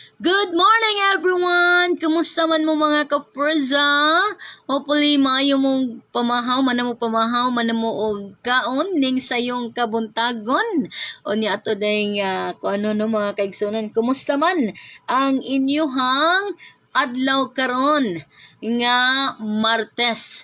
Good morning everyone! Kumusta man mo mga kaprza? Hopefully maayo mong pamahaw, manamo pamahaw, manamo og kaon ning sayong kabuntagon. O niya ato ding kung ano no mga kaigsunan. Kumusta man ang inyuhang adlaw karon nga Martes,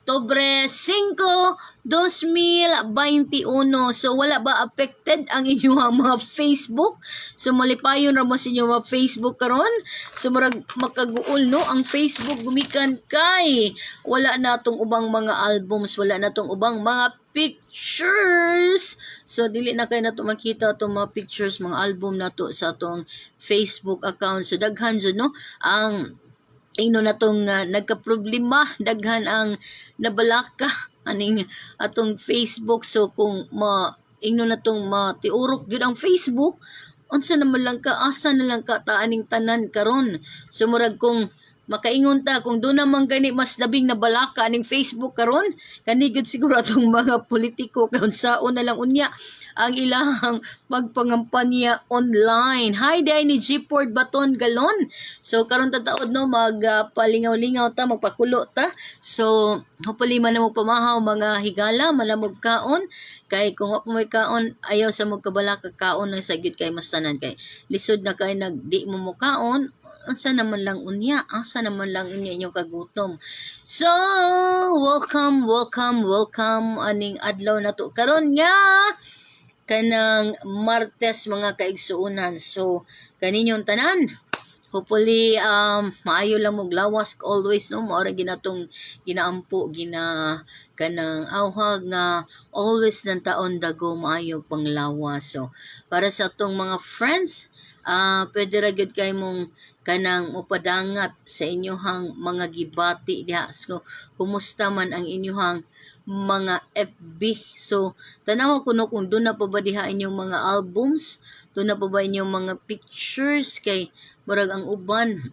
Oktubre 5, 2021. So wala ba affected ang inyong mga Facebook? So malipayon ra mo sa inyong mga Facebook karon. So murag makaguol no ang Facebook gumikan kay wala na tong ubang mga albums, wala na tong ubang mga pictures. So dili na kay nato makita tong mga pictures, mga album nato sa atong Facebook account. So daghan jud no ang ino na tong nagka-problema, daghan ang nabalaka aning atong Facebook. So kung ino na tong matiurok gyud ang Facebook, unsa naman lang ka, asa na lang ka taaning tanan karon. So murag kung makaingon ta kung do naman gani mas labing nabalaka aning Facebook karon, kani gyud siguro atong mga politiko kung saon na lang unya ang ilang magpangampanya online. Hi day ni Gport Baton Galon. So karon ta taod no magpalingaw-lingaw ta, magpakulo ta. So hopefully man mo pamahaw mga higala, manamog kaon kay kung wa mo kaon ayaw sa magkabalaka kaon na sa gyud kay mas tanan kay lisod na kay nagdi mo kaon unsa naman lang unya, asa naman lang unya inyong kagutom. So welcome aning adlaw na to karon nga kanang Martes mga kaigsuunan. So kaninyong tanan hopefully maayo lang mog lawas always no, mao ra ginatong ginaampo kanang awhag nga always ng taon dago maayo panglawas. So para sa atong mga friends, pwede ra gyud kay mong kanang upadangat sa inyohang mga gibati diha. So kumusta man ang inyohang mga FB. So tanaw ko no kung doon na pa ba diha inyong mga albums, doon na pa ba inyong mga pictures kay murag ang uban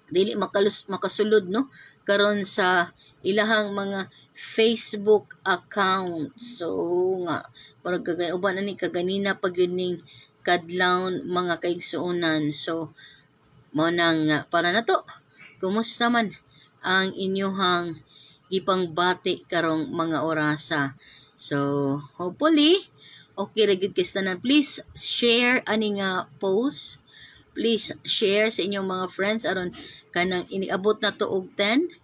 dili makasulod no karon sa ilahang mga Facebook account. So nga murag uban ani kaganina pag yun ning kadlawon mga kaigsuonan. So mo nang para na to, kumusta man ang inyohang gipangbati karong mga orasa. So hopefully okay ra gyud kay tanan. Please share ani nga post, please share sa inyong mga friends aron kanang iniabot na to og 10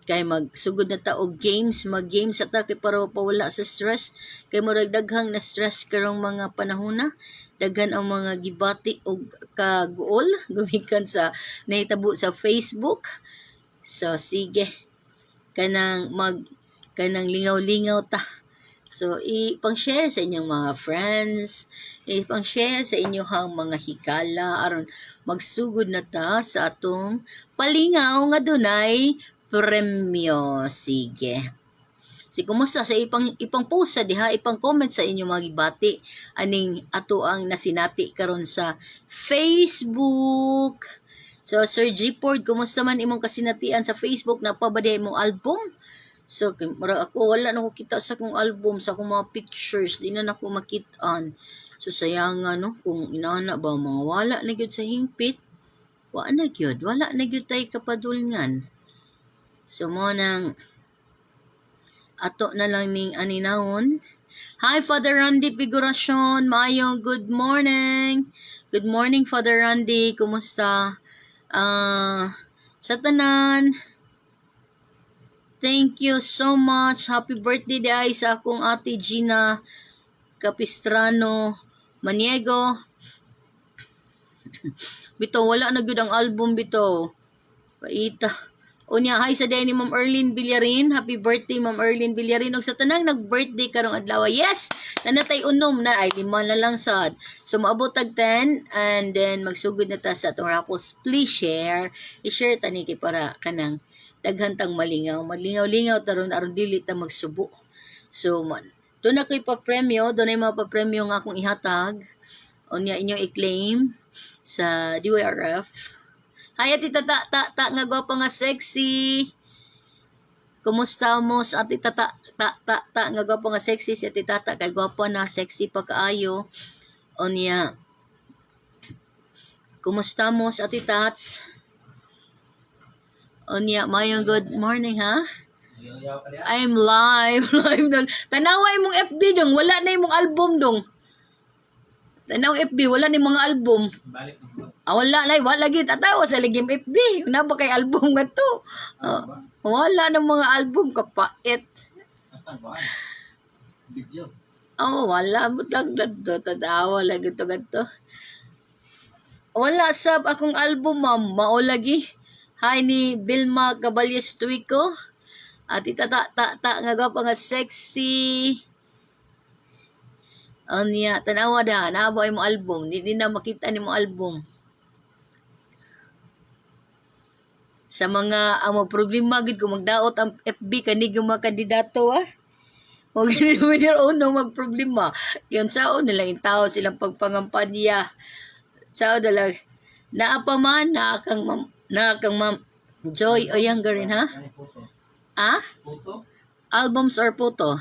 kay magsugod na ta og games, mag-games ata kay para pawala sa stress kay murag daghang na stress karong mga panahona. Daghan ang mga gibati og kaguol gumikan sa nahitabo sa Facebook. So sige, kanang lingaw-lingaw ta. So ipang-share sa inyong mga friends, ipang-share sa inyong mga hikala aron magsugod na ta sa atong palingaw nga dunay premyo. Sige. Si kumusta sa ipang post sa diha, ipang comment sa inyong mga gibati aning ato ang nasinati karon sa Facebook. So Sir Gport, kumusta man imong kasinatian sa Facebook, napabadi imong album? So mura ako wala na ko kita sa kong album, sa akong mga pictures, di na nako makitaan. So sayang no kung inana ba mga wala na gyud sa hingpit. Wala na gyud tay kapadulngan. So mo nang ato na lang ning aninahon. Hi Father Randy Figuracion, maayong good morning. Good morning Father Randy, kumusta? Sa tanan, thank you so much. Happy birthday day sa akong ate Gina Capistrano Maniego. Bito, wala na gyud ang album bito. Paita. Unya, hi sa day ni Ma'am Erlyn Villarin. Happy birthday Ma'am Erlyn Villarin. Og sa tanang nag-birthday karong adlaw. Yes! Nanatay unom na. Ay, 5 na lang sad. So, maabot tag 10. And then, magsugod na ta sa atong raffles. Please share. I-share tani kay para kanang daghan tang malingaw. Malingaw-lingaw taron aron dili ta magsubo. So, doon ako'y pa-premyo. Doon ay mga pa-premyo nga akong ihatag. Unya, inyong i-claim sa DYRF. Hi, ati tata nga gwapa nga sexy. Kumusta mo sa ati tata nga gwapa nga sexy, si ati tata kay gwapa na sexy pa kaayo. Onya Kumusta mo sa Ati Tats? Onya, mayong good morning ha? I'm live. Live na. Tanawa imong FB dong. Wala na imong album dong. Tanaw FB. Wala na imong mga album. Wala na. Wala lagi. Tatawa sa ligim FB. Na ba kay album nga to? Wala na mga album. Kapait. Video. Wala. Butang ganto. Tatawa lagi to ganto. Wala sab akong album ma'am. Mao lagi. Hi ni Vilma Caballes Tuico. At itata nga gapa nga sexy. Niya, tanawa da, naabo ay mo album. Hindi na makita ni mo album. Sa mga amo problema gid ko magdaot ang FB kanig yung mga kandidato Huwag winner uno magproblema. Yung sao nila yung tao silang pagpangampanya. Sao dalag naapaman na kang ma'am Joy o younger rin ha? Photo? Albums or photo?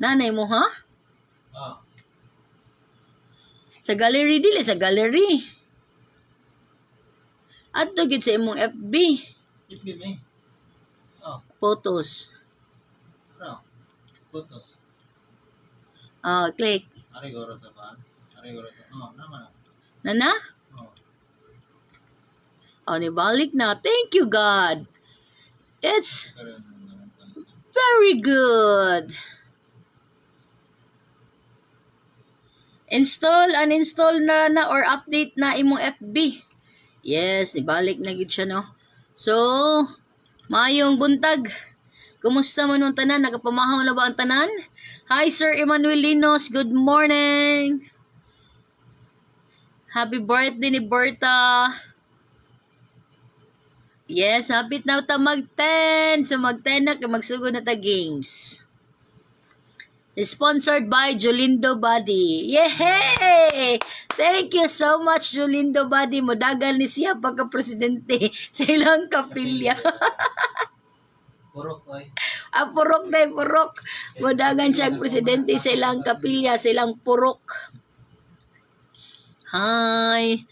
Nanay mo, ha? Sa gallery, dili sa gallery. At gid sa imong FB. FB may? Photos. Photos. Click. Ari goro sa pan. Naman. Nana? Nibalik na. Thank you, God. It's very good. Install, uninstall na or update na imong FB. Yes, ibalik na gid siya no. So, mayong buntag. Kumusta man ang tanan? Nakapamahaw na ba ang tanan? Hi Sir Emmanuel Linos, good morning. Happy birthday ni Berta. Yes, hapit na ta mag-10. So mag-10 na magsugod na ta games. Sponsored by Jolindo Body. Yay! Thank you so much Jolindo Body. Modagan ni siya pagka-presidente sa ilang kapilya. Purok oy. Purok day, purok. Modagan siya presidente sa ilang kapilya, sa ilang purok. Hi.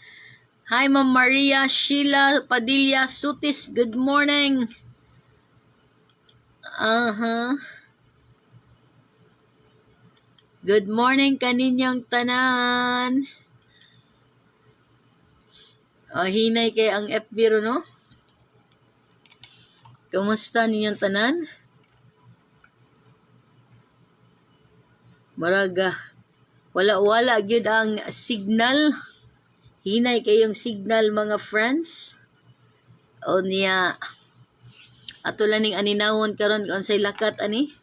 Hi, Ma'am Maria Sheila Padilla Sutis. Good morning. Good morning kaninyong tanan. Hinay kay ang FB ro no? Kumusta ninyong tanan? Maraga. Wala gyud ang signal. Hinay kayong signal mga friends. Niya. Ato lang ning aninawon karon kung say lakat ani.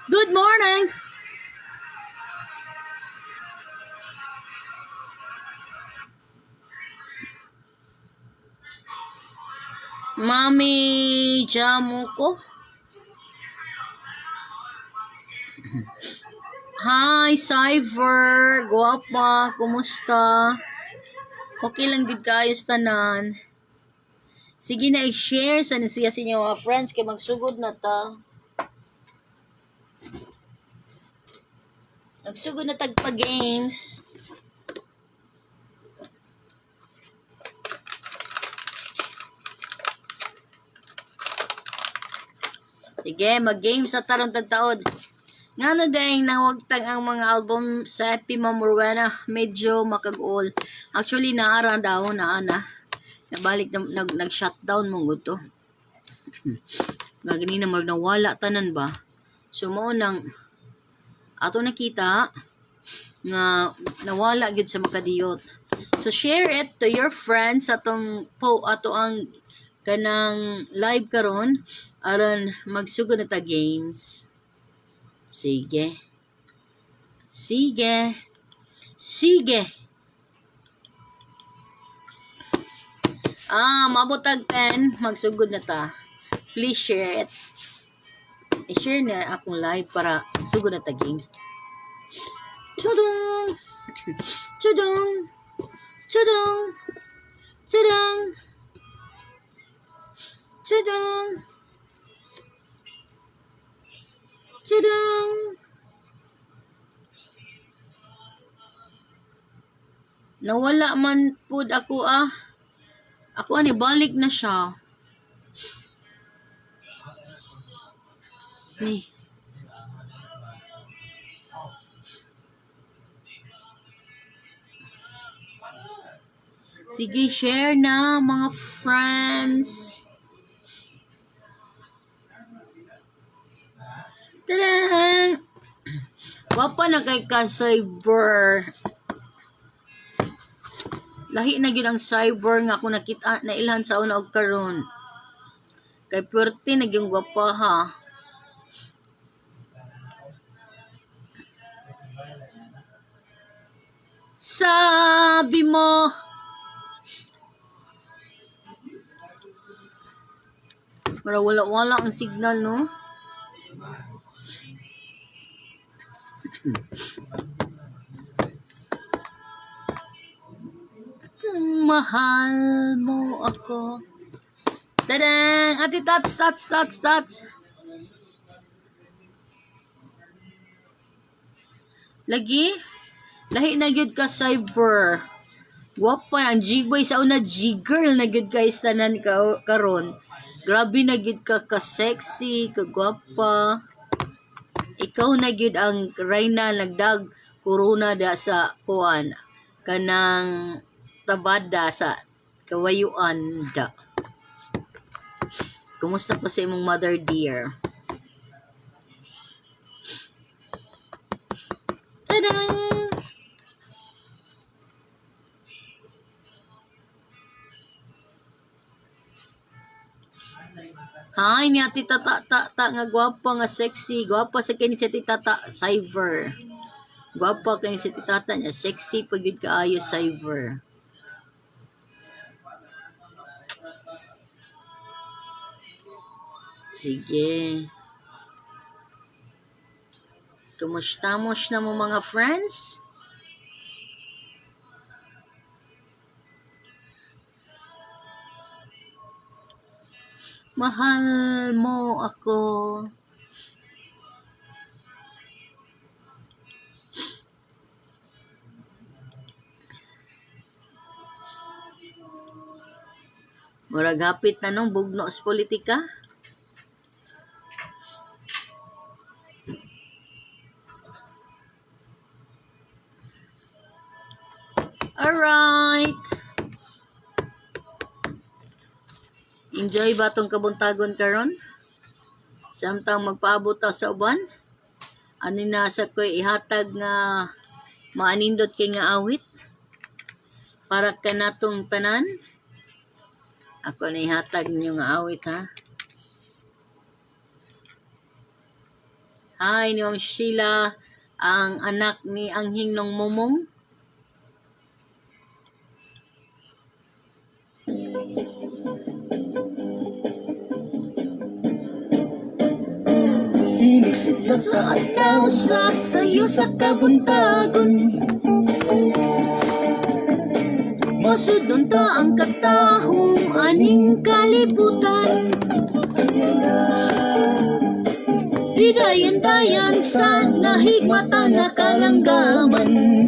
Good morning. Mami jamu ko. Hi, Cyber. Guwapa. Kumusta? Okay lang gid kaayos tanan. Sige na i-share sa siya sa inyo mga friends kay magsugod na ta. Nagsugod na tagpa games. Sige, mag-games na tarong tagtaod. Nga na dahil nawagtag ang mga album sa Happy Ma'am Rowena, medyo makag-all. Actually, naara daw na ana. Nabalik na, nag-shutdown mong guto. Gagani na magnawala tanan ba? So, mo nang ato nakita nga nawala gyud sa makadiyot. So, share it to your friends ato ang kanang live karon aron magsugod na ta games. Sige. Mabutag 10, magsugod na ta. Please share it. I-share na akong live para sugod na ta games. So, Chudong. Chudong. Chudong. Chudong. Chudong. Nawala man pud ako Ako ani balik na siya. Ni. Sige, share na mga friends. Tada! Wapa na kay ka-cyber. Lahi na gyud ang cyber nga ako nakita na ilhan sa una og karon. Kay puwerte na gyud gwapa ha. Sabi mo para wala ang signal, no? Mahal mo ako. Tadang! Ati tats. Lagi? Lahi na gyud ka cyber. Gwapa ang G-boy sa una G-girl na gyud ka istanan ka karon. Grabe na gyud ka sexy, ka gwapa. Ikaw na gyud ang reyna nagdag corona da sa kuan kanang tabada sa kawayuan da. Kumusta po sa imong mother dear? Tadang! Hi, ni ati tata nga gwapa nga sexy. Gwapa sa kini sa tata cyber. Gwapa kini sa tata niya sexy pag yun kaayo cyber. Sige. Kumustamos na mo mga friends? Mahal mo ako. Murag hapit na nung bugno sa politika. Alright. Enjoy ba tong kabuntagon karon? Samtang magpaabot ta sa uban. Ano na sa ko'y ihatag nga maanindot kay nga awit para kanatong tanan. Ako na ihatag niyo nga awit ha. Hi, niwang Sheila, ang anak ni Anghing Nong Momong. Sa adlaw sa sayo sa kabuntagon, masudon ta ang katahong aning kalibutan. Hidayan-dayan sa nahigmata na kalanggaman,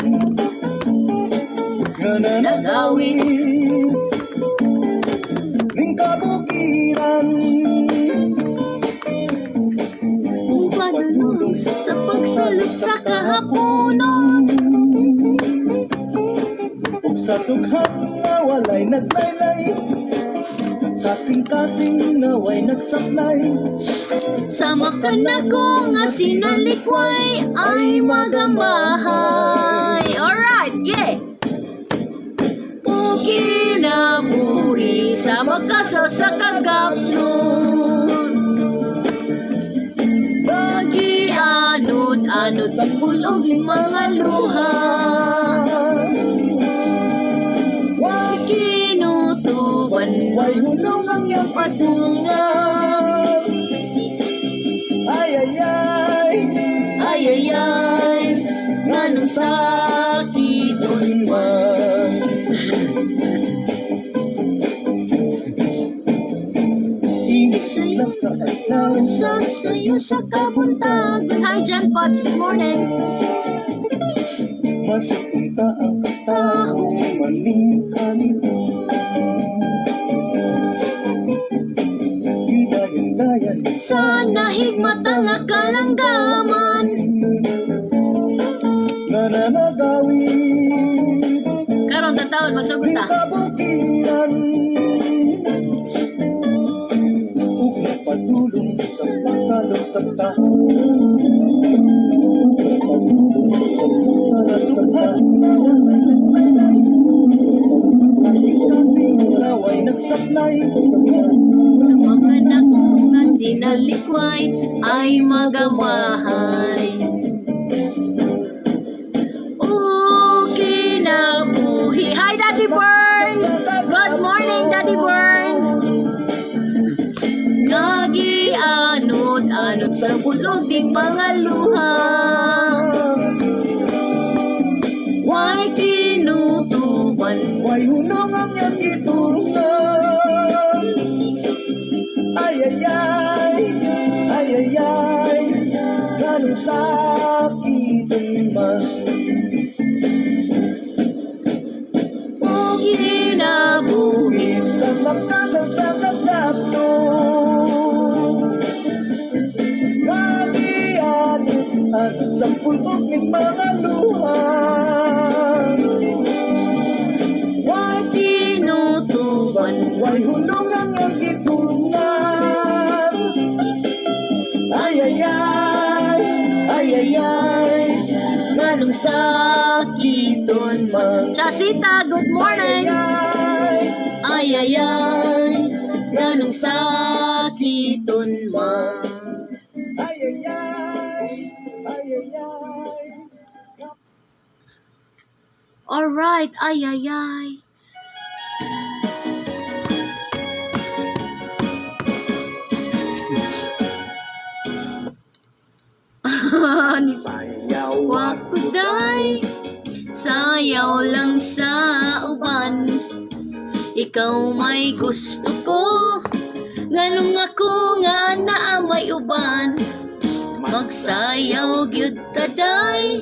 nag-awit ning kabukiran. Padulong sa pagsalub sa kahaponon, sa tughan na walay naglaylay, sa kasing-kasing na way nagsaklay. sama ka na ko nga sinalikway ay magamahay. Alright, yeah! O kinabuhi sama ka sa kagaplot, anod pagkulog yung mga luha. Huwag kinutuban, Way hulong ang iyong patunga. ay ay ay Ay, ay, ay, ganong sakit. man. Ingit sila sa adlaw, Sasayo sa kabuntagon. Hi, Jan Potts. Good morning. masupunta ang taong maning-anin. Dayan-dayan Sana higmata nga kalanggaman. nananagawi Karon tatawad magsugot ta. kabukiran ug nagpadulong sa pasalong sa tao sa tuhan kasing-kasing laway nagsaplay Mga nako nga sinalikway ay magamahay. Okay na buhi. Hi, Daddy Burn! Good morning, Daddy Burn! Nagi-anod-anod sa bulog ding mga luha. Why tinutuban Way hunong ang iyang giturungan. Ay, ay, ay, ay, ay, ay, ganong sakitin man. kinabuhi? Sa lakasan sa nagdato, kalian, at sa pultok ng mga luha. Way Tinutuban Way hunong ang iyang giturungan. Ay, ay, ay, ay, ay, ay, ganong sakiton man. Chasita, good morning! Ay, ay, ay, ganong sakiton man. ay, ay, ay, ay, ay, ay. Alright, ay, ay, ay. Wakuday, sayaw lang sa uban. Ikaw may gusto ko, nganong ako nga naa may uban. Magsayaw gyud taday,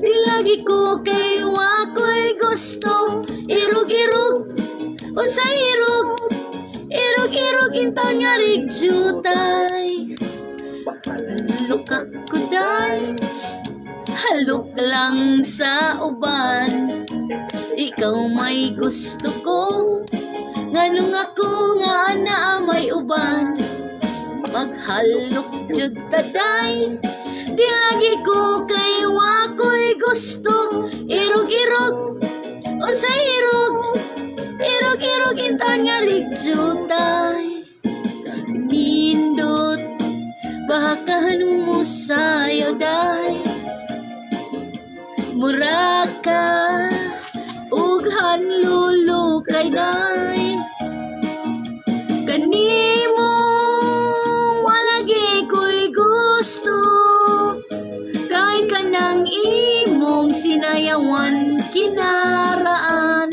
di lagi ko kay wako'y gusto. Irog-irog, unsay irog, irog-irog intaw nga rigjutay. Lukak ko day, halok lang sa uban. Ikaw may gusto ko, nganong ako nga naa may uban. Maghalok jud taday, di lagi ko kay wako'y gusto. Irog-irog, unsay irog, irog-irog intaw nga rigjutay. Nindot, bakahan mo sayo day. Muraka, ughan lulu kay day. Kanimo, walagi ko'y gusto. Kay kanang imong sinayawan kinaraan.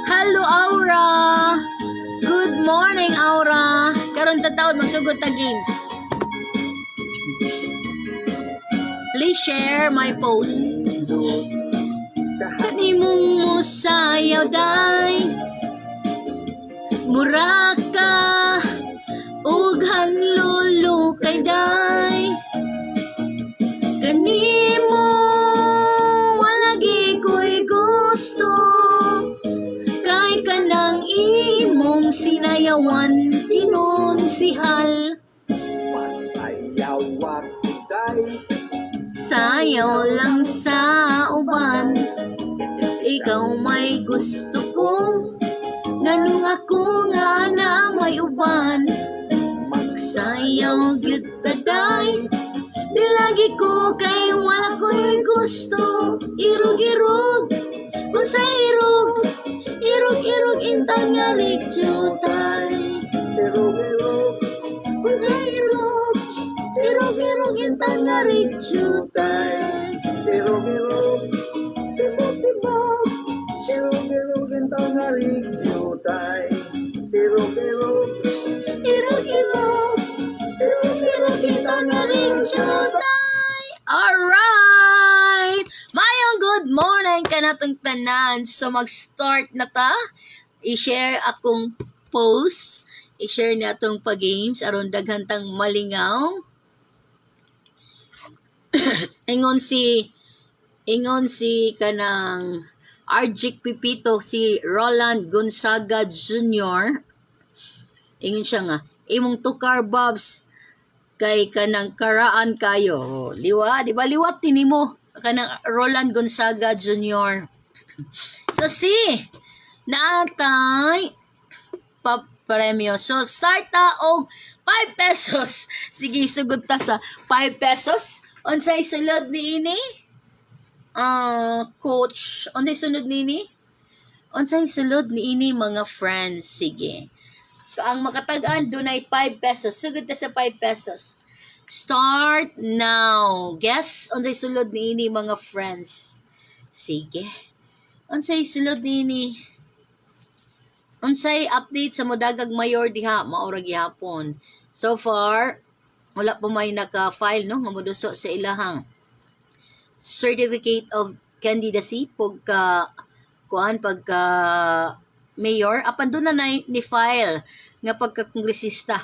Hello, Aura. Good morning, Aura. Karon tataon magsugod ta games. Please share my post. Kanimong musayaw day, muraka, ughan lulu kay day. Kanimo, walagi ko'y gusto. Kay kanang imong sinayawan kinunsihal. Sayaw lang sa uban, ikaw may gusto ko, nganong ako nga na may uban. Magsayaw gyud taday, di lagi ko kay wala ko'y gusto. Irog-irog, unsay irog, irog-irog intaw nga rigjutay. Irog-irog, irog-irog gintang nga ritsyutay. Tirog-irog, tibok-tibok, tirog-irog gintang nga ritsyutay. Tirog-irog, Irog-irog, irog-irog gintang nga ritsyutay. Alright! Mayong good morning ka natong tanan. So mag-start na ta. I-share akong post. I-share niya atong pag-games aron daghan tang malingaw. ingon si kanang Arjic Pipito, si Roland Gonzaga Jr. Ingon siya nga, imong tukar Bobs kay kanang karaan kayo. Liwa, di ba liwat tinimo kanang Roland Gonzaga Jr. So si naatay premyo. So start ta og 5 pesos. Sige, sugod ta sa 5 pesos. Unsay sulod niini? Coach, unsay sunod niini? Unsay sulod niini mga friends? Sige. Ang makatag-an dunay 5 pesos. Sugod ta sa 5 pesos. Start now. Guess unsay sulod niini mga friends? Sige. Unsay sulod niini? Unsay update sa modagag mayor diha maura gihapon. So far, wala pa may naka-file no nga moduso sa ilahang certificate of candidacy pagka mayor apan doon na ni file nga pagka kongresista.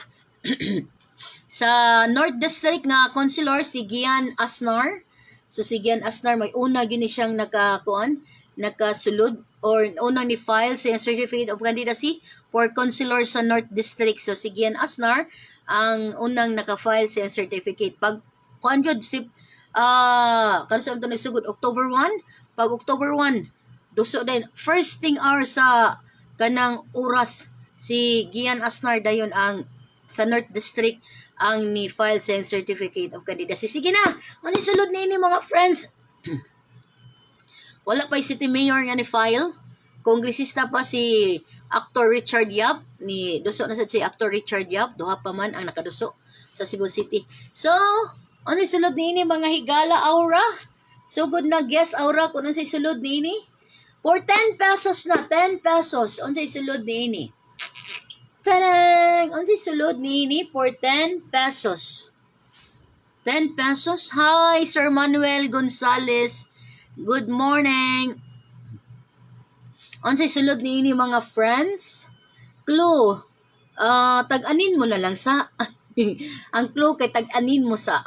Sa North District nga councilor si Gian Asnar. So si Gian Asnar may una gini siyang nakasulod or unang ni file sa certificate of candidacy for councilor sa North District. So si Gian Asnar ang unang naka-file sa certificate. Pag kuan gyud si kanang to nagsugod October 1, pag October 1 duso din first thing hour sa kanang oras si Gian Asnar dayon ang sa North District ang ni file sa certificate of candidacy. Sige na, ano sulod na ini mga friends? Wala pa city mayor nga ni file. Kongresista pa si actor Richard Yap, ni duso na sad si actor Richard Yap, duha pa man ang nakaduso sa Cebu City. So, ano sulod niini mga higala aura? So good na guess aura kung ano say sulod niini. For 10 pesos na, 10 pesos. Ano say sulod niini? Tadang! Ano say sulod niini for 10 pesos? 10 pesos? Hi, Sir Manuel Gonzales. Good morning. Unsay sulod niini mga friends? Clue. Tag-anin mo na lang sa ang clue kay tag-anin mo sa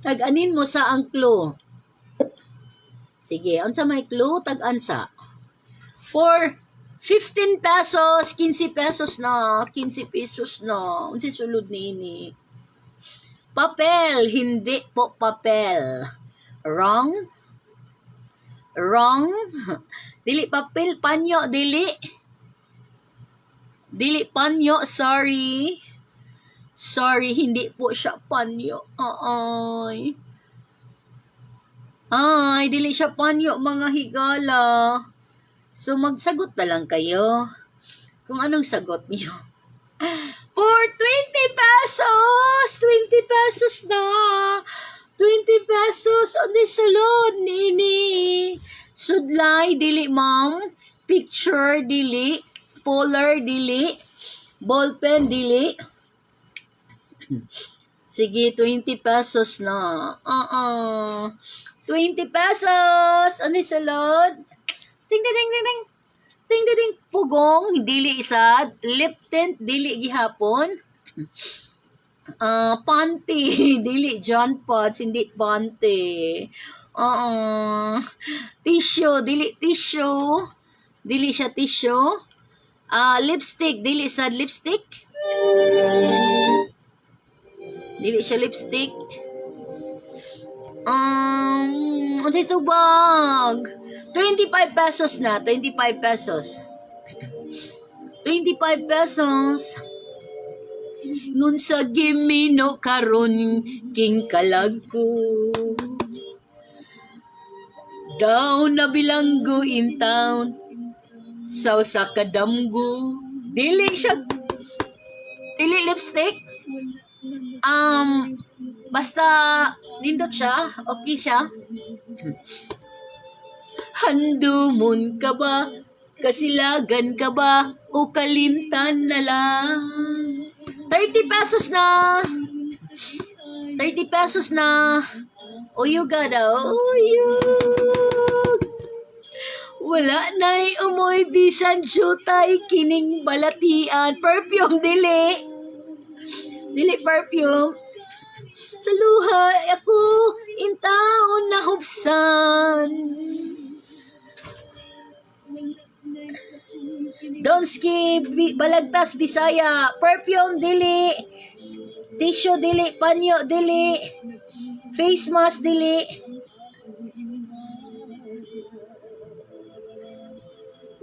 tag-anin mo sa ang clue. Sige, unsa may clue tag-an sa? For 15 pesos, 15 pesos na, 15 pesos na. Unsay sulod niini? Papel, hindi po papel. Wrong? Wrong. Dili papel, panyo, dili. Dili panyo, sorry. Sorry, hindi po siya panyo. Ay, dili siya panyo, mga higala. So, magsagot na lang kayo. Kung anong sagot niyo. For 20 pesos! 20 pesos na! 20 pesos on the salon, nini. Sudlay, dili, ma'am. Picture, dili. Polar, dili. Ballpen, dili. Sige, 20 pesos na. 20 pesos on the salon. Ting, ding, ding, ding. Ting, ding, ding. Pugong, dili isad. Lip tint, dili gihapon. Panty, dili John Potts, hindi panty. Tissue, dili tissue. Dili siya tissue. Lipstick, dili sad lipstick. Dili siya lipstick. Unsay tubag? 25 pesos na, 25 pesos. 25 pesos. Ngun sa gimino karon king kalagko. Daw na bilanggo in town. Sa kadamgo. Dili siya. Dili lipstick. Basta nindot siya, okay siya. Handumon ka ba? Kasilagan ka ba? O kalimtan na lang? 30 pesos na! 30 pesos na! Uyuga daw. Uyug! Wala na'y umoy bisan syutay kining balatian. Perfume, dili. Dili perfume. Sa luha ako intaon na hubsan. Donski, Balagtas, Bisaya. Perfume, dili. Tissue, dili. Panyo, dili. Face mask, dili.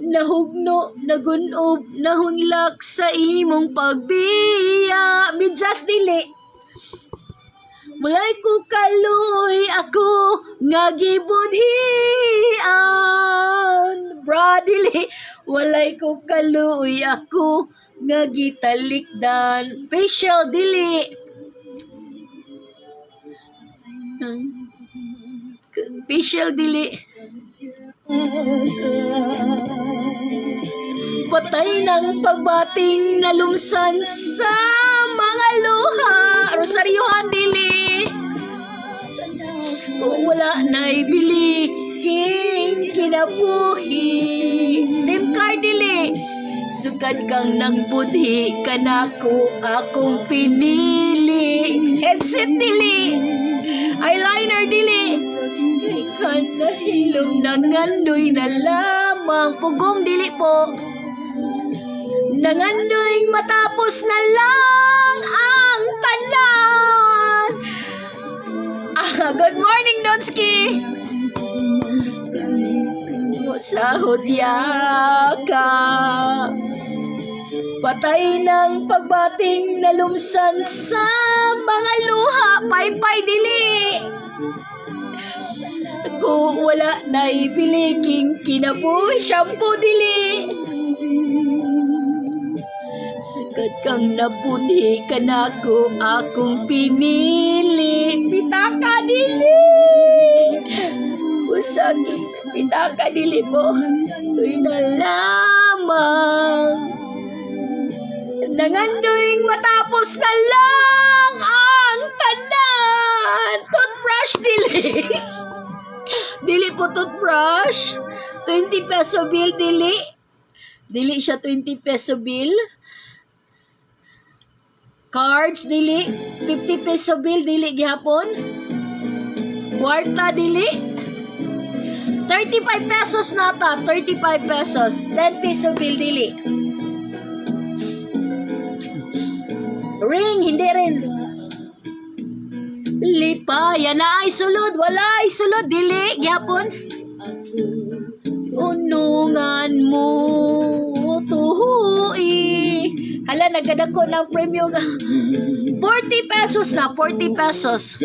Nahugno, nagunob, nahunlak sa imong pagbiya. Midjas, dili. Mulay ko kaluoy ako nga gibudhian. Bra, dili. Walay ko kaluoy ako nga gitalikdan. Facial, dili. Facial, dili. Patay ng pagbating nalumsan sa mga luha. Rosaryohan, dili. Kung wala na'y bili king kinabuhi. SIM card, dili. Sukad kang nagbudhi kanako akong pinili. Headset, dili. Eyeliner, dili. Ikan sa hilom nangandoy na lamang. Pugong, dili po. Nangandoy matapos na lang ang tanan. Good morning, Donski. Sahod yaka. Patay ng pagbating nalumsan sa mga luha. Pay-pay, dili. Kung wala na'y biliking kinabuhi. Shampoo, dili. Sikat kang nabudhi ka na ko akong pinili. Pitaka, dili. Usag, pitaka, dili po. Tuy na lamang. Nangandoy matapos na lang ang tanan. Toothbrush, dili. Dili po toothbrush. 20 peso bill, dili. Dili siya 20 peso bill. Cards, dili. 50 peso bill, dili gihapon. Kwarta, dili. 35 pesos nata. 35 pesos. 10 peso bill, dili. Ring, hindi rin. Lipaya na ay sulod. Wala ay sulod, dili. Gihapon. Unungan mo tuhui. Hala, nagadako ng premyo. 40 pesos na, 40 pesos.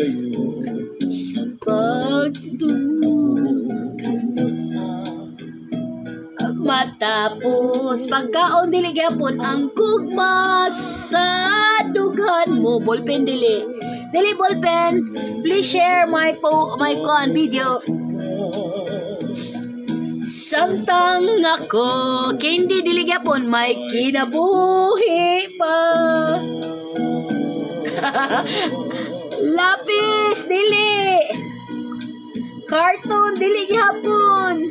Matapos pagkaon, dili gyapon ang kugma sa dughan mo. Ballpen, dili. Dili ballpen. Please share my video. Samtang ako, hindi dili gyapon may kinabuhi pa. Lapis, dili. Cartoon, dili gyapon.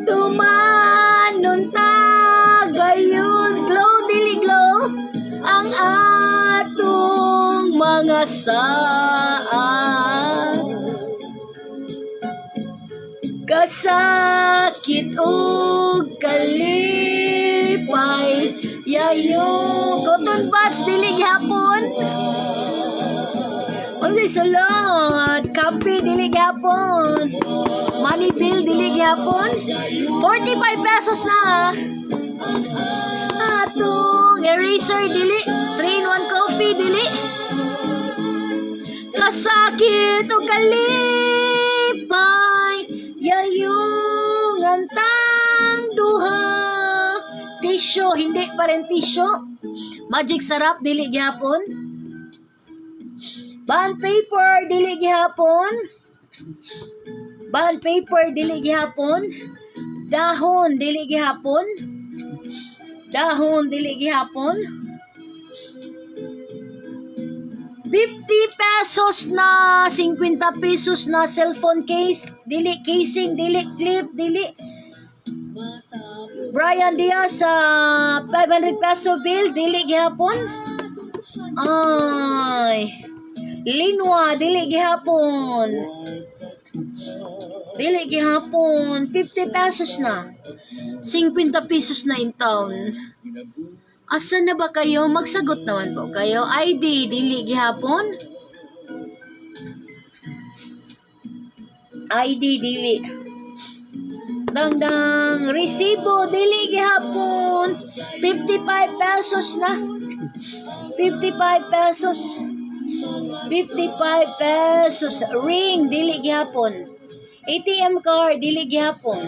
Tumanon ta gayon. Glow, dili glow. Ang atong mga saan. Kasakit o kalipay. Yayo. Cotton buds, dili gyapon. Unsay sulod? Kape, dili gyapon. Money bill, dili gyapon. 45 pesos na. Atong eraser, dili. 3-in-1 coffee, dili. Kasakit o kalipay. Yayong antang duha. Tissue, hindi pa rin tissue. Magic sarap, dili gyapon. Bond paper dili gihapon. Bond paper dili gihapon. Dahon dili gihapon. Dahon dili gihapon. 50 pesos na 50 pesos na cellphone case, dili casing, dili clip, dili. Brian Diaz sa 500 peso bill, dili gihapon. Ay. Linwa, dili gihapon. Dili gihapon. 50 pesos na. 50 pesos na in town. Asa na ba kayo? Magsagot naman po kayo. ID, dili gihapon. ID, dili. Dangdang, resibo, dili gihapon. 55 pesos na. 55 pesos. 55 pesos. Ring, dili gihapon. ATM card, dili gihapon.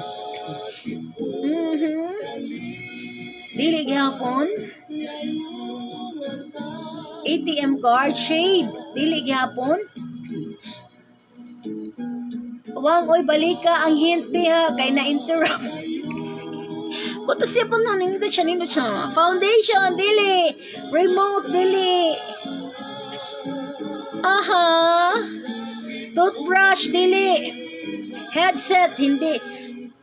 Dili gihapon. ATM card, shade, dili gihapon. Wang, oy, balika ang hint ha, kay na-interrupt. Buto siya po na, nindot siya. Foundation, dili. Remote, dili. Aha. Toothbrush, dili. Headset, hindi.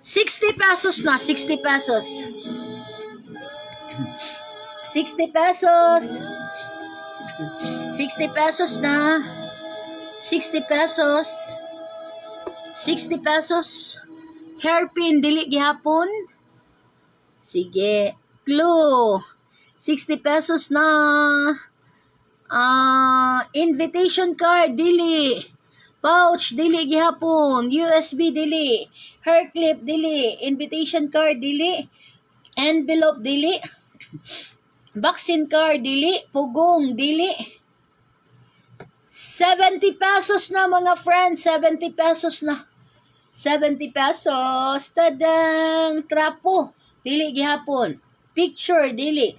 60 pesos na, 60 pesos. 60 pesos. 60 pesos na. 60 pesos. 60 pesos. Hairpin, dili gihapon. Sige. Clue. 60 pesos na. Invitation card, dili. Pouch, dili gihapon. USB, dili. Hair clip, dili. Invitation card, dili. Envelope, dili. Vaccine card, dili. Pugong, dili. 70 pesos na mga friends. 70 pesos na. 70 pesos. Tadang. Trapo. Dili gihapon. Picture, dili.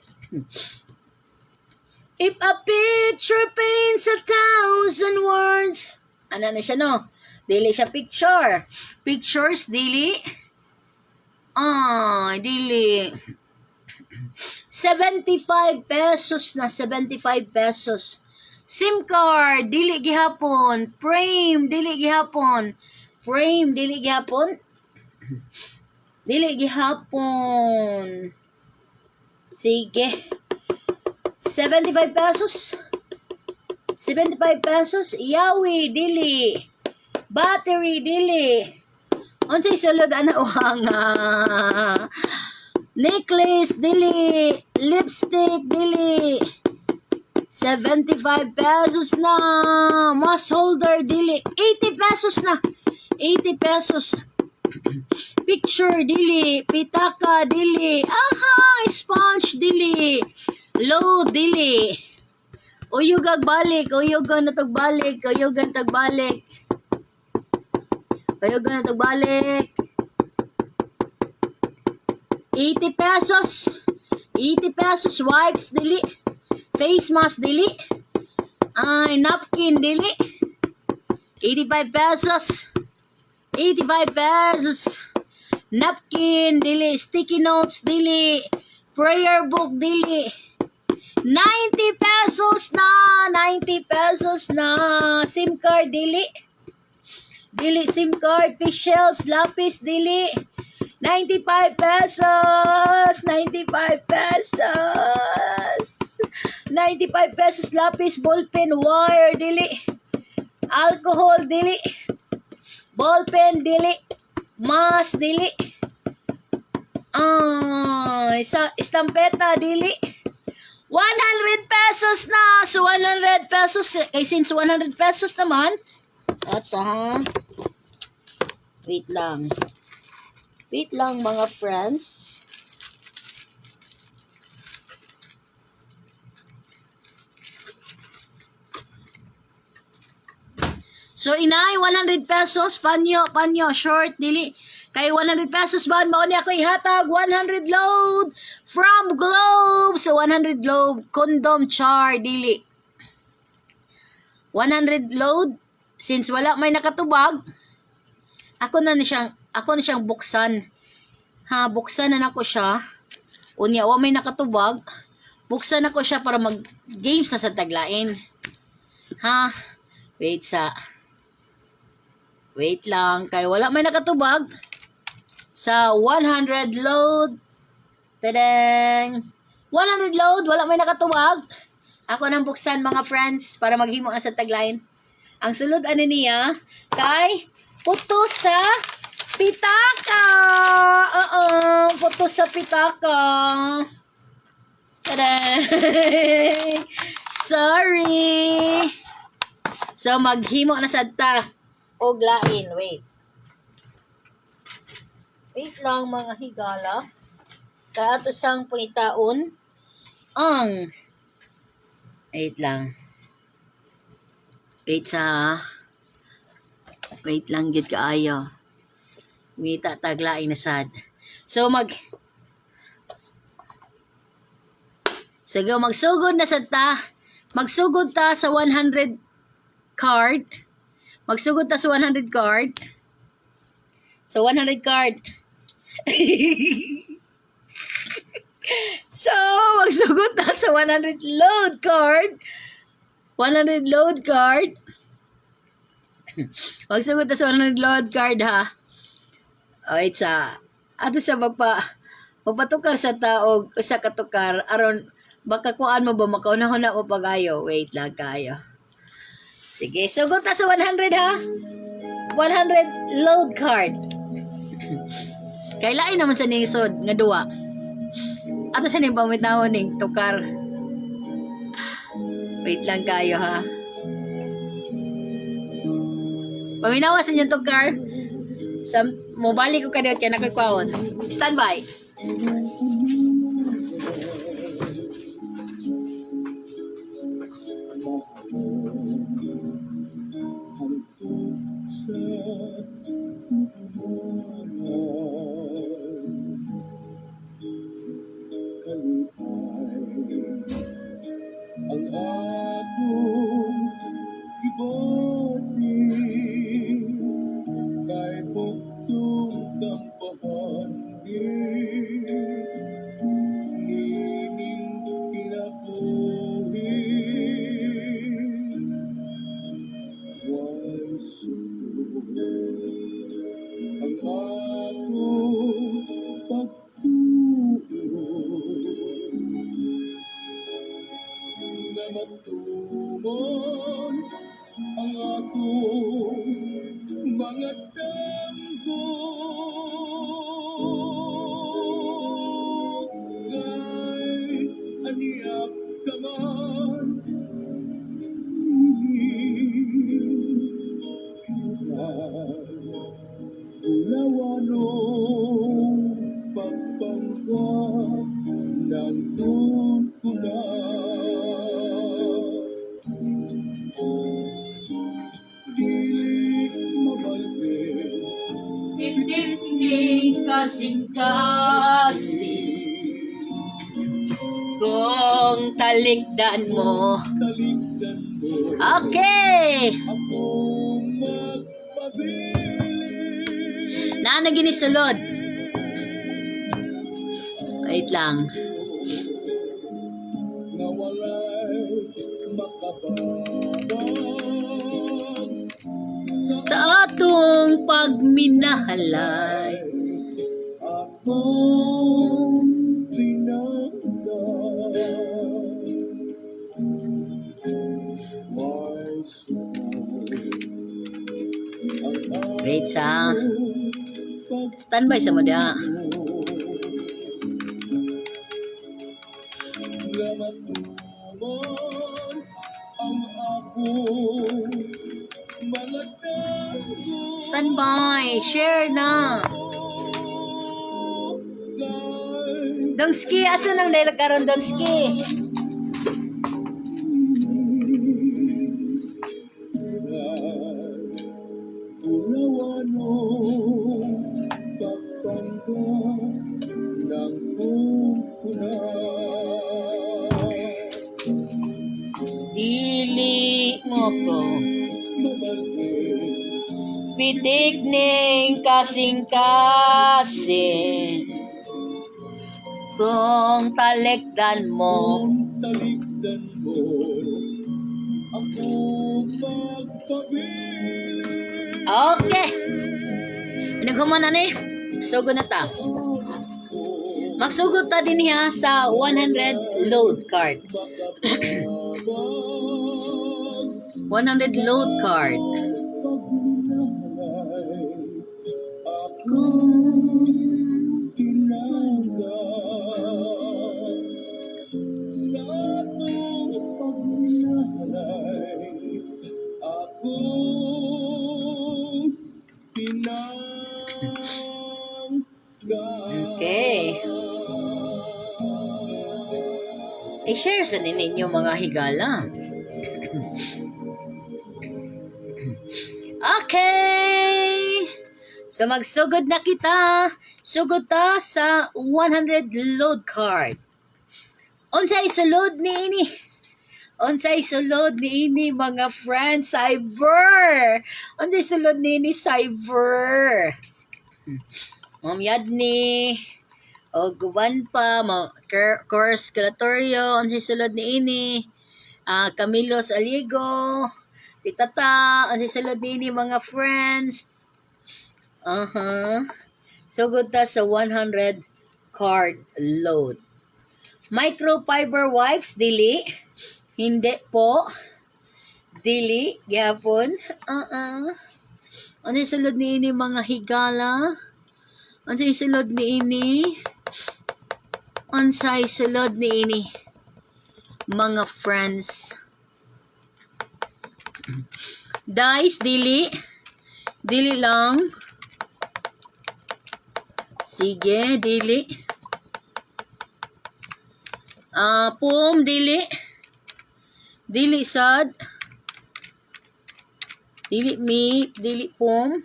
If a picture paints 1,000 words. Ano na siya, no? Dili siya picture. Pictures, dili. Dili. 75 pesos na. 75 pesos. SIM card, dili gihapon. Frame, dili gihapon. Frame, dili gihapon. Dili gihapon. Sige. 75 pesos. 75 pesos. Yawi, dili. Battery, dili. Unsay sulod ana uhanga. Necklace, dili. Lipstick, dili. 75 pesos na. Mask holder, dili. 80 pesos na. 80 pesos. Picture, dili. Pitaka, dili. Aha! Sponge, dili. Load, dili. Uyugag balik. Uyugan na tagbalik. Uyugan tagbalik. Uyugan na tagbalik. 80 pesos. 80 pesos. Wipes, dili. Face mask, dili. Napkin, dili. 85 pesos. 85 pesos. Napkin, dili. Sticky notes, dili. Prayer book, dili. 90 pesos na. 90 pesos na. SIM card, dili. Dili SIM card. Fish shells, lapis, dili. 95 pesos. 95 pesos. 95 pesos lapis, ballpen, wire, dili. Alcohol, dili. Ballpen, dili. Mask, dili. Estampeta, dili. 100 pesos na. So, 100 pesos. Since 100 pesos naman. At wait lang. Wait lang mga friends. So, inay, 100 pesos, panyo, short, dili. Kay 100 pesos ba, mauni ako ihatag, 100 load from Globe. So, 100 Globe, condom char, dili. 100 load. Since wala may nakatubag, ako na siyang buksan. Ha, buksan na nako siya. Unya, wa may nakatubag. Buksan ako siya para mag-games na sa taglain. Ha? Wait lang. Kaya wala may nakatubag. Sa 100 load. Tadang! 100 load. Wala may nakatubag. Ako nang buksan mga friends para maghimo na sa taglain. Ang sulod ano niya kay puto sa pitaka. Puto sa pitaka. Tada! Sorry. So maghimo na sad ta og lain. Wait lang mga higala. Kaya ato sang pangitaon ang wait lang gid kaayo. Ngita taglaing na sad. So magsugod na sad ta. Magsugod ta sa 100 card. Magsugod ta sa 100 card. So 100 card. So magsugod ta sa 100 load card. 100 load card. Magsugod ta sa 100 load card ha. Wait ato sa magpatukar sa taog sa katukar aron baka kuan mo ba makaunahon na mo pagayo. Wait lang kayo. Sige, sugod ta sa 100 ha. 100 load card. Kailain naman sa nisod nga duwa. Ato sa ning pamitawon ning tukar. Wait lang kayo ha. Paminawa sa inyong tukar. Mobalik ko kadiyot kaya nakakwaon. Stand by. Ang akong ibati kay bugtong kampahan nining kinabuhi way sugod ang akong pagtuon na matumon ang akong mga damgo kay aniyak ka man ulawanong pagpangka ng tuntunan dili mabalhin Hindi kasing-kasing kung talikdan mo. talikdan mo Okay! akong magpabili Na ginisulod. Wait lang. na walay makababag Sa atong pagminahalay. akong pinagdan may sugod ang Wait sa akong standby sa mo dia. paglamat ang akong mga damgo Standby. Share na. Dongski, asa nang dahil karon Dongski? ulawanong pagpangka ng tuntunan Dili mo ko. Pitik ning kasing-kasing. Kung talikdan mo. Talikdan mo, ako magpabili. Okay. Naghuman na ni. Sugod na ta. Magsugod ta din niya sa 100 load card. 100 load card. Okay. I-share sa ninyo mga higala. Okay. So magsugod na kita. Sugod ta sa 100 load card. Unsay sulod ni ini? Unsay sulod ni ini mga friends cyber? Unsay sulod ni ini cyber? Ma'am Yadni o guban pa course Calatorio unsay sulod ni ini? Camilo Saligo, Titata, unsay sulod ni ini mga friends? Sugod ta sa 100 card load. Microfiber wipes, dili. Hindi po. Dili, gyapon. Ano sulod ni ini mga higala? Ano sulod ni ini? Unsay sulod ni ini mga friends? Dice, dili. Dili lang. Sige, dili. Pum, dili. Dili sad. Dili mi, dili pum.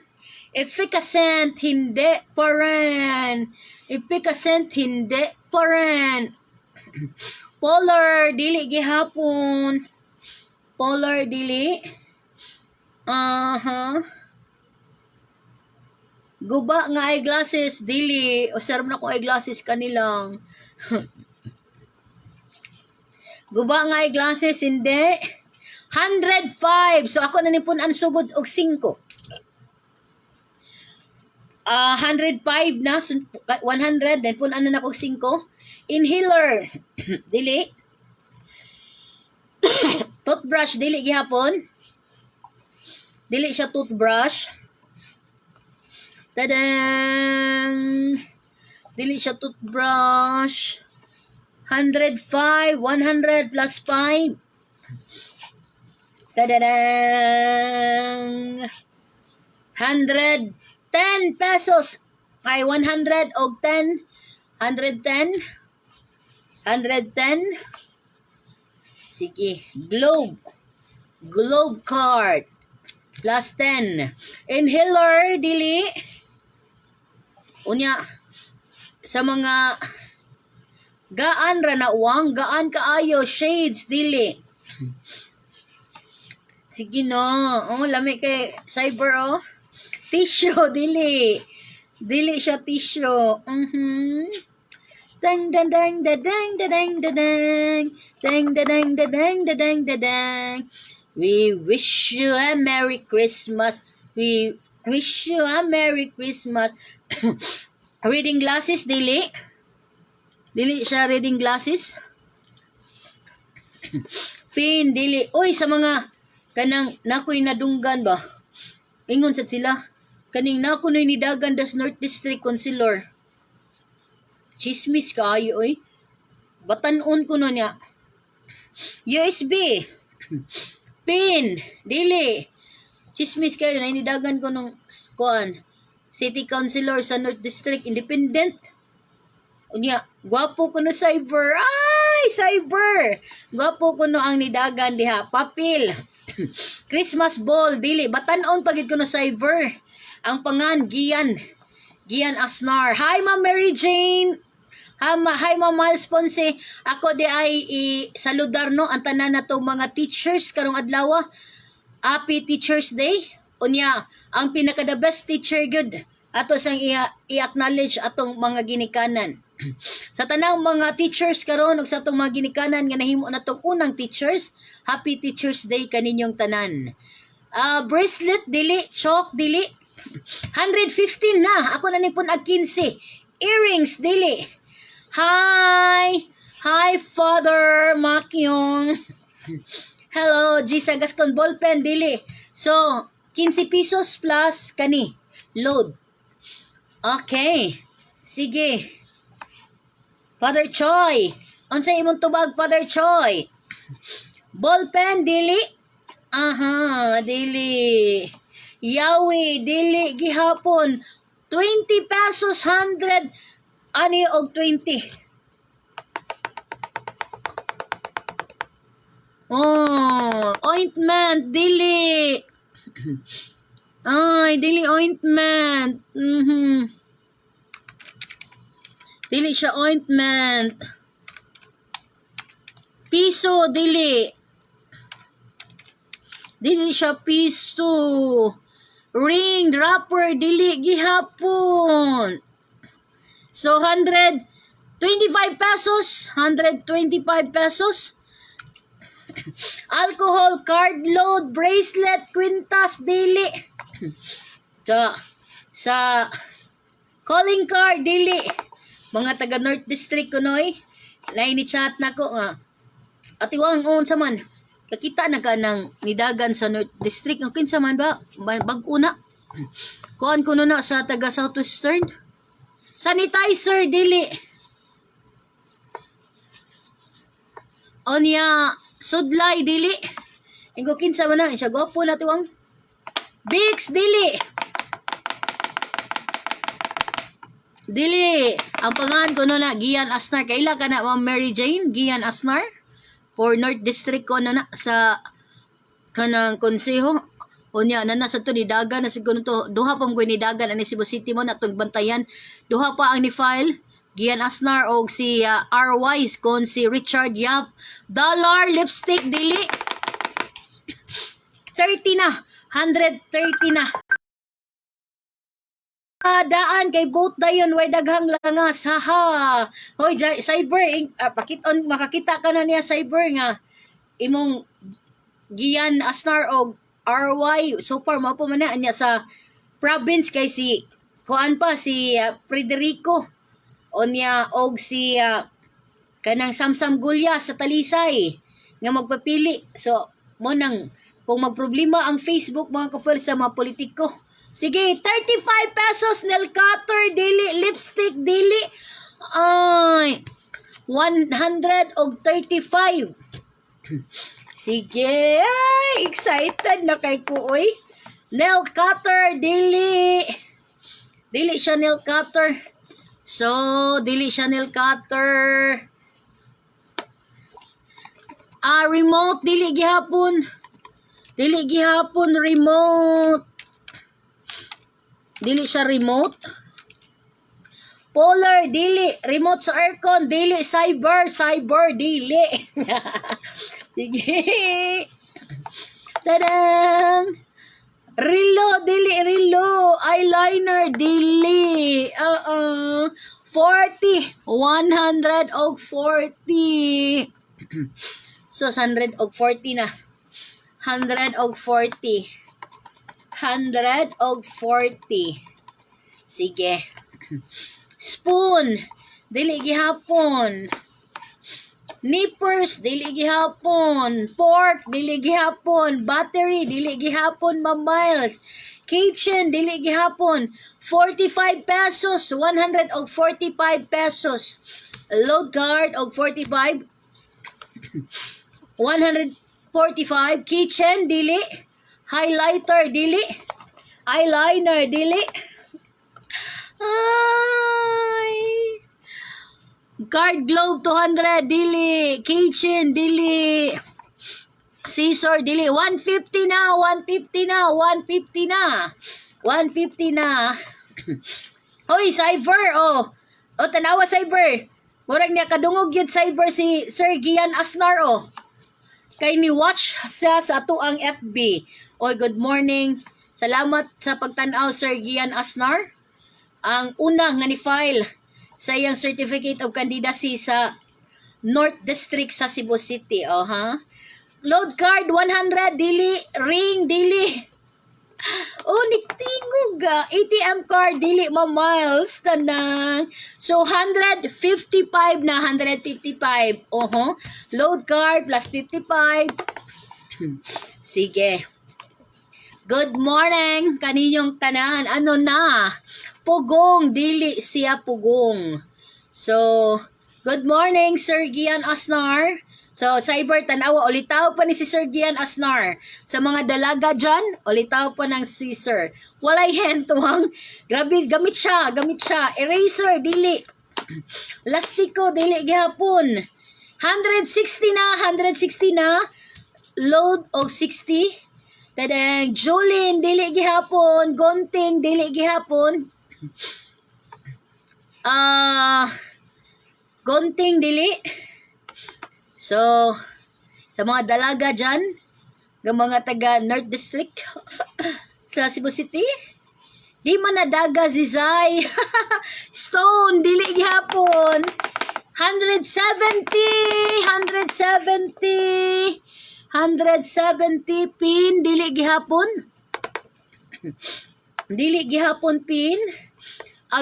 Efficacent, hindi pa rin. Efficacent, hindi pa rin. Polar, dili gihapon. Polar, dili. Guba nga eyeglasses, dili. Observe na ko eyeglasses kanilang. Guba nga eyeglasses, hindi. 105. So ako na nipun ang sugod og 5. 105 na 100 then pun ano na kog 5. Inhaler. Dili. Toothbrush, dili gihapon. Dili siya toothbrush. Tadang. Dili siya toothbrush. 105, 100 plus 5. Tadadang. 110 pesos. Ay, 100 og 10. 110. 110. Sige. Globe. Globe card. Plus 10. Inhaler, dili. Unya. Sa mga gaan ra na uwang, gaan kaayo, shades, dili. Sige no. Oh, lami kay cyber, oh. Tissue, dili. Dili siya tissue. Dang dang dang dang dang dang dang dang dang dang dang dang. We wish you a Merry Christmas. We wish you a Merry Christmas. Reading glasses, dili. Dili siya reading glasses. Pin, dili. Uy, sa mga kanang nakoy nadunggan ba? Ingon sad sila. Kaning nakoy nidagan das North District Councilor. Chismis kaayo, oy. Batanon ko no niya. USB. Pin, dili. Chismis kayo na inidagan ko nung kuan. City Councilor sa North District Independent. Unya, gwapo ko no cyber. Ay, cyber. Gwapo ko no ang nidagan diha. Papil. Christmas ball, dili. Batanon pagid ko no cyber. Ang pangan, Gian. Gian Asnar. Hi, Ma'am Mary Jane. Hi, Ma'am Miles Ponce. Ako di ay saludar no ang tanan na to mga teachers karong adlaw. Happy Teacher's Day. Unya, ang pinaka the best teacher good ato sang i-acknowledge atong mga ginikanan. Sa tanang mga teachers karon ug sa atong mga ginikanan nga nahimo na tong unang teachers, Happy Teacher's Day kaninyong tanan. Bracelet dili, chalk dili. 115 na. Ako na nipon ag 15. Earrings dili. Hi Father Makyong. Hello, Gisa Gaston ballpen dili. So, 15 pesos plus kani load. Okay. Sige. Father Choi. Unsay imong tubag, Father Choi? Ballpen dili. Aha, dili. Yawi dili gihapon. 20 pesos 100 ani og 20. Oh, ointment dili. Ay, dili ointment. Dili siya ointment. Piso dili. Dili siya piso. Ring dropper dili gihapon. So 125 pesos, 125 pesos. Alcohol, card load, bracelet, quintas dili. Sa calling card dili. Mga taga North District kunoy. Lain ni chat nako nga. Atiwang on sa man. Kakita na ka ng nidagan sa North District. Ang kinsa man ba? Bag-o na. Kuan kuno na sa taga Southwestern. Sanitizer dili. Onya sudlay dili. Ingo kinsa man na siya gwapo na tuwang. Bix dili. Dili. Ang pangalan ko na Gian Asnar. Kaila ka na Ma'am Mary Jane Gian Asnar for North District ko na sa kanang konseho. Unya na sa to ni dagan na siguro to duha pa mo ni dagan ani Cebu City mo na tong bantayan. Duha pa ang ni file Gian Asnar og si R-Wise kon si Richard Yap. Dollar lipstick dili. 30 na. 130 na. Daan kay boat dayon way daghang langas. Haha. Hoy cyber pakiton makakita ka na niya cyber nga imong Gian Asnar og RY so far mao pa man na niya sa province kay si kuan pa si Federico onya og si kanang Samsam Gulya sa Talisay nga magpapili. So mo nang kung magproblema ang Facebook mga ka-first sa mga politiko. Sige, 35 pesos nail cutter dili, lipstick dili. Ay, 135. Sige, ay, excited na kay Kuoy. Nail cutter dili. Dili siya nail cutter. So, dili siya nail cutter. Remote dili gihapon. Dili gihapon remote. Dili siya remote. Polar dili, remote sa aircon dili, cyber dili. Sige. Tadang. Rilo dili, rilo, eyeliner dili. 40, 140. So 140 na. 140. Sige. Spoon dili gihapon. Nippers dili gihapon. Fork dili gihapon. Battery dili gihapon, Ma'am Miles. Kitchen dili gihapon. 45 pesos, 145 pesos. Load card og 45. 145. Kitchen dili. Highlighter dili. Eyeliner dili. Ay. Card globe 200 dili. Kitchen dili. Scissor dili. 150 na. 150 na. 150 na. 150 na. Hoy, cyber oh. O tanawa cyber. Murag niya kadungog yun cyber si Sir Gian Asnar oh. kay ni watch sa ato ang FB. Oy, good morning. Salamat sa pagtanaw, Sir Gian Asnar. Ang una nga ni-file sa iyang Certificate of Candidacy sa North District sa Cebu City. Oh, ha? Load card 100 dili, ring dili. Oh, niktingog. ATM card dili ma miles tanang. So 155 na 155. Oho. Load card plus 55. Sige. Good morning kaninyong tanan. Ano na? Pugong dili siya pugong. So, good morning Sir Gian Asnar. So, cyber tanawa, ulitaw pa ni si Sir Gian Asnar. Sa mga dalaga dyan, ulitaw pa ng si Sir. Walay hentuang. Grabe, gamit siya. Eraser, dili. Lastiko, dili gihapon. 160 na. Load og 60. Tadang, Jolene, dili gihapon. Gonting, dili gihapon. Gonting, dili. So, sa mga dalaga dyan, ng mga taga North District sa Cebu City, di man nadaga zizay. Stone, dili gihapon. 170 pin, dili gihapon. Dili gihapon pin.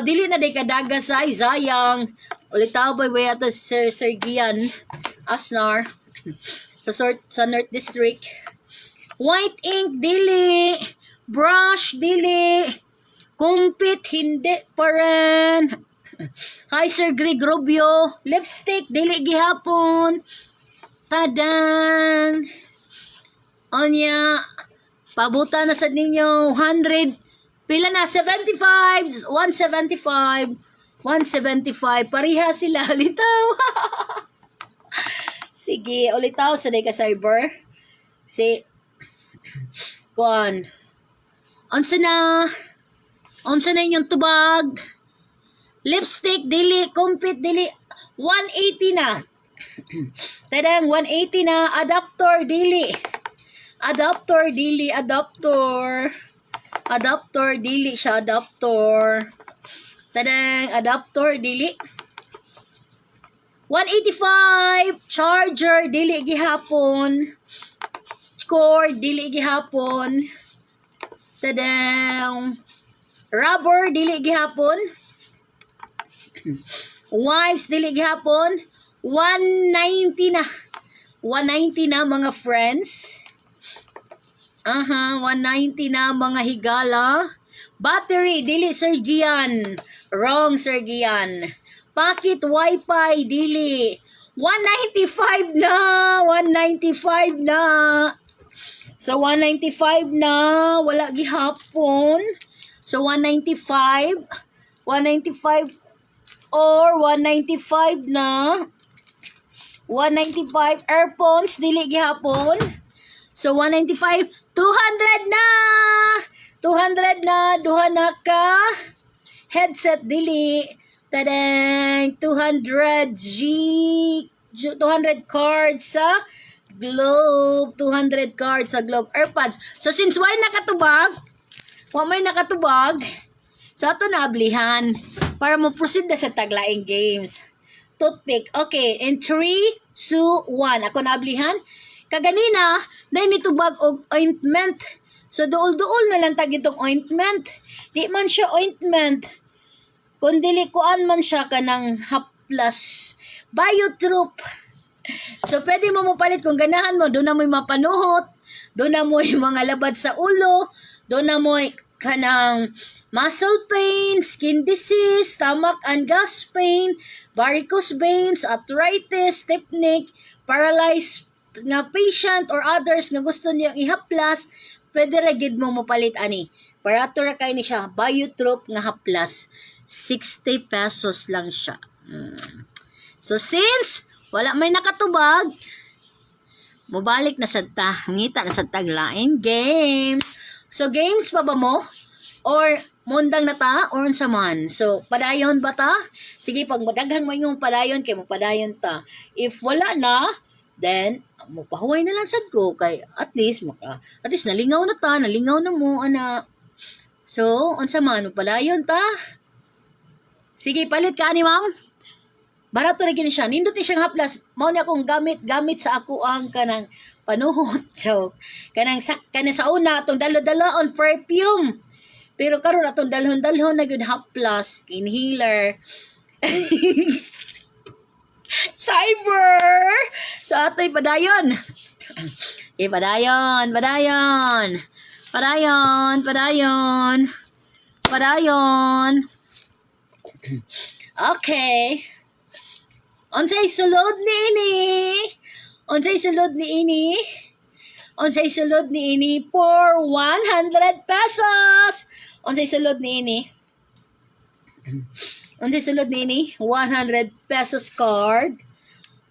Dili na day kadaga sayang. Ulitaw boy way ato Sir Gian Asnar sa North District. White ink dili, brush dili, kumpit hindi pa rin. Hi Sir Greg Rubio, lipstick dili gihapon. Tadan. Onya, pabuta na sa ninyo 100. Pila na 75, 175. Pariha sila litaw. Sige, ulitaw sa day ka cyber. Si Kuan. Unsa na inyong tubag? Lipstick dili, kumpit dili. 180 na. Tadang 180 na. Adapter dili. Adapter dili siya adapter. Tadang adapter dili. 185 charger dili gihapon. Cord dili gihapon. Tadang rubber dili gihapon. Wipes dili gihapon. 190 na. 190 na mga friends. 190 na mga higala. Battery dili Sir Gian. Wrong Sir Gian. Pocket wifi dili. 195 na. So 195 na, wala gihapon. So 195 or 195 na. 195 earphones dili gihapon. So 195, 200 na. 200 na, duha na ka. Headset dili. Tadang 200 cards sa Globe. 200 cards sa Globe. AirPods. So since may nakatubag, so ato na ablihan para mo proceed na sa taglaing games. Toothpick. Okay, in 3, 2, 1. Ako na ablihan. Kaganina, na nitubag og ointment. So, duol-duol na lang tag itong ointment. Di man siya ointment. Kundi likuan man siya kanang haplas. Biotroop. So, pwede mo palit kung ganahan mo. Doon na mo'y mapanuhot. Doon na mo'y mga labad sa ulo. Doon na mo'y kanang muscle pain, skin disease, stomach and gas pain, varicose veins, arthritis, stiff neck, paralyzed nga patient or others nga gusto niyang ihaplas, pwede ra gid mo mopalit ani. Para to ra kay ni siya, Biotroop nga haplas. 60 pesos lang siya. So since wala may nakatubag, mobalik na sa ngita na sa taglain game. So games pa ba mo? Or mundang na ta or unsa man? So padayon ba ta? Sige, pag madaghang mo yung padayon kay mo padayon ta. If wala na, Then, mupahuway na lang sad ko kay at least nalingaw na ta, nalingaw na mo ana. So, unsa man padayon ta? Sige, palit ka ni ma'am. Barato na gini siya. Nindot ni siyang haplas. Mao ni akong gamit sa ako ang kanang panuhot. Joke. Kanang sa una atong dalo-dalo on perfume. Pero karon atong dalhon-dalhon na gyud haplas, inhaler. Cyber! So ato'y padayon. Okay, padayon. Okay. Unsay sulod ni ini for 100 pesos. Unsay sulod ni ini? 100 pesos card.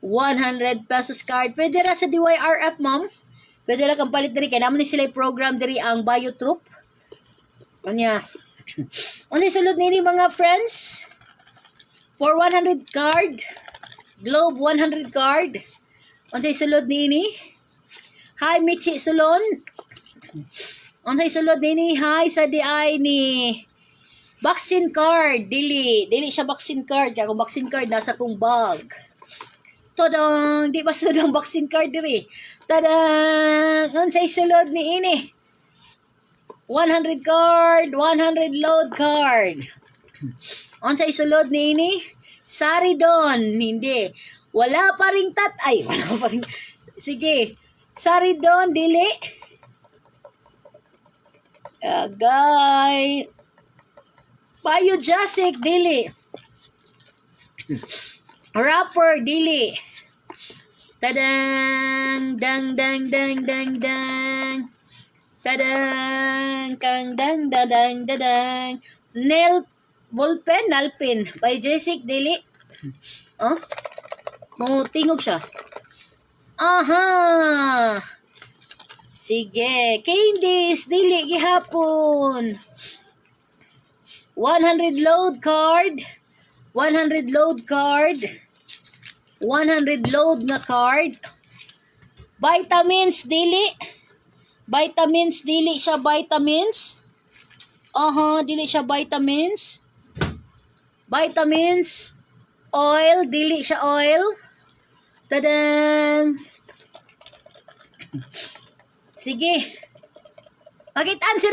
100 pesos card. Pwede ra sa DYRF, ma'am. Pwede ra kang palit diri kay naman ni sila program diri ang Bio Troop. Unya. Unsay sulod ni ini mga friends? For 100 card. Globe 100 card. Unsay sulod ni ini? Hi Michi Sulon. Unsay sulod ni ini? Hi sa DI ni vaccine card. Dili siya vaccine card. Kaya kung vaccine card nasa kong bag. Tadang, di ba sudang vaccine card diri? Tadang, unsay sulod ni ini? 100 card, 100 load card. Unsay sulod ni ini? Saridon, hindi. Wala pa ring wala pa ring. Sige. Saridon, dili. Agay. Biojasic, dili. Rapper, dili. Tadang, dang. Tadang, kang dang. Nail ballpen, nalpin. Biojasic, dili. Oh? Tingog siya. Aha. Sige. Candies, dili gihapon. 100 load card. 100 load na card. Vitamins, dili. Dili siya vitamins. Dili siya vitamins. Vitamins. Oil, dili siya oil. Tadang. Sige. Makitaan si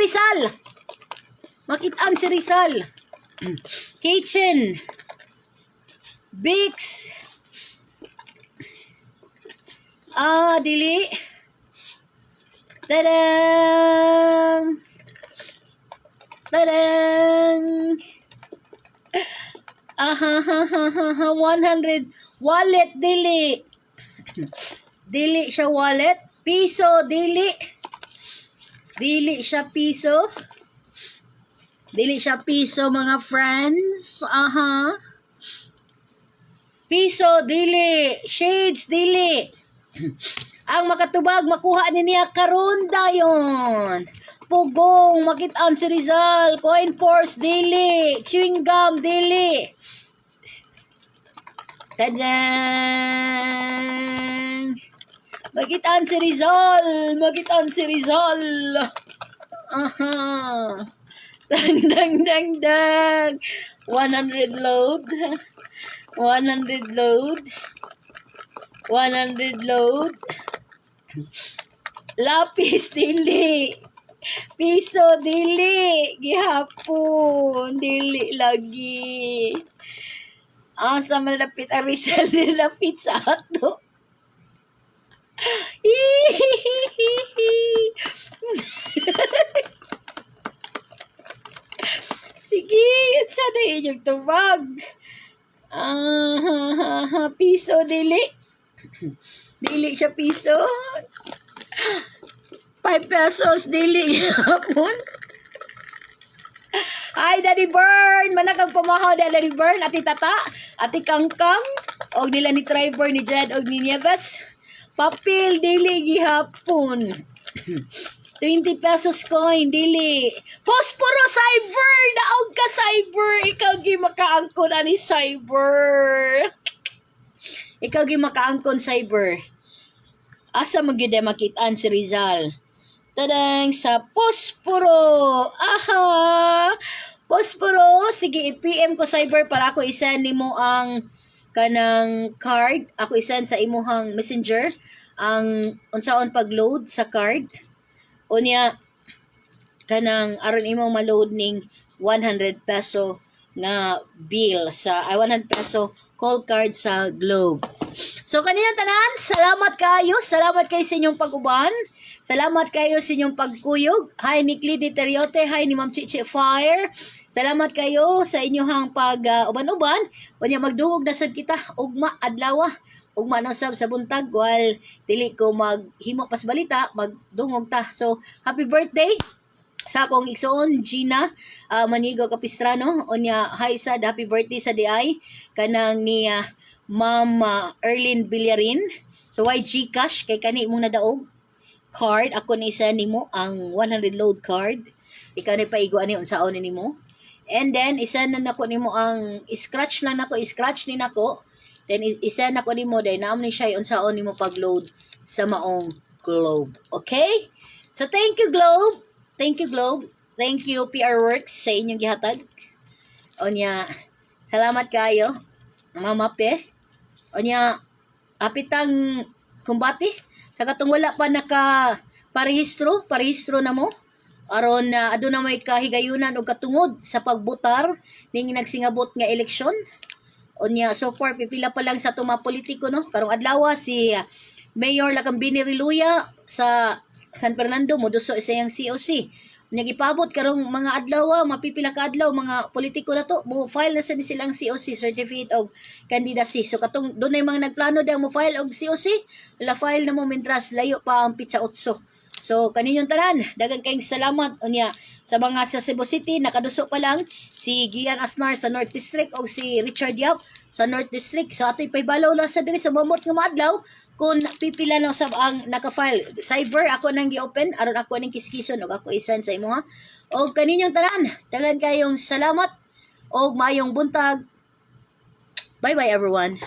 Rizal. Kitchen. Bix. Dili. Tadang. 100. Wallet, dili. Dili siya wallet. Piso, dili. Dili siya piso. Dili siya piso, mga friends. Piso, dili. Shades, dili. Ang makatubag, makuha niya karon dayon. Pugong, makitaan si Rizal. Coin Force, dili. Chewing gum, dili. Tadang! Makitaan si Rizal. Dang. 100 load. 100 load. Lapis, dili. Piso, dili. Gihapon, dili lagi. Sa malapit ang Rizal, nilapit sa ato. Sige, sana inyong tubag. Piso, dili. Dili siya piso. 5 pesos, dili. Hapon. Hi, Daddy Burn! Manakang pumahaw, Daddy Burn. Ati Tata, Ati Kangkang, og nila ni Trevor, ni Jed, og ni Nieves. Papel, dili, gihapon. 20 pesos coin, dili. Posporo, Cyber! Naog ka, Cyber! Ikaw makaangkon, ani Cyber. Ikaw makaangkon, Cyber. Asa magyud makitaan si Rizal. Tadang sa Posporo. Aha! Posporo, sige i-PM ko cyber para ako isend nimo ang kanang card. Ako isend sa imuhang messenger ang unsaon pag-load sa card. Unya kanang aron imong ma-load ning 100 peso nga bill sa 100 peso call card sa Globe. So kaniyang tanan, salamat kayo sa inyong pag-uban. Salamat kayo sa inyong pagkuyog. Hi ni Clidy Teriote, hi ni Ma'am Chichi Fire. Salamat kayo sa inyong uban-uban. Unya magdungog na sab kita ugma adlaw. Ugma na sab sa buntag while dili ko maghimo pas balita, magdungog ta. So happy birthday sa akong igsoon Gina Manigo Capistrano. Unya hi sad, happy birthday sa DI kanang ni Ma'am Erlyn Villarin. So why Gcash kay kani mong nadaog card, ako ni isa nimo ang 100 load card. Ikaw ni paigo ani unsaon nimo. And then isa na nako nimo ang scratch ni nako. Then isa nako nimo dai naam ni siya unsaon nimo pag-load sa maong Globe. Okay? So thank you Globe. Thank you Globe. Thank you PR Works sa inyong gihatag. Onya, salamat kayo. Mama Pe. Onya, apitang kumbati. Sa katong wala pa parehistro na mo. Aron na aduna may kahigayunan o katungod sa pagbutar ning nagsingabot nga eleksyon. Unya, so far pipila pa lang sa tuma politiko no. Karong adlaw si Mayor Lacambini Riluya sa San Fernando moduso isa yang COC. Nagipabot karong mga adlaw, mapipila ka adlaw mga politiko na to, mo file na sa silang COC, Certificate of Candidacy. So katong dunay mga nagplano daw mo file og COC, la file na mo mintras layo pa ang pizza 8. So kaninyong tanan, daghang kayong salamat unya sa mga sa Cebu City nakaduso pa lang si Gian Asnar sa North District o si Richard Yap sa North District. So atoy paybalaw lang sa diri sa mamot nga maadlaw kung pipila na sab ang naka-file. Cyber ako nang gi-open aron ako ning kiskison ug ako isend sa imo ha. Og kaninyong tanan, daghan kayong salamat og maayong buntag. Bye bye everyone.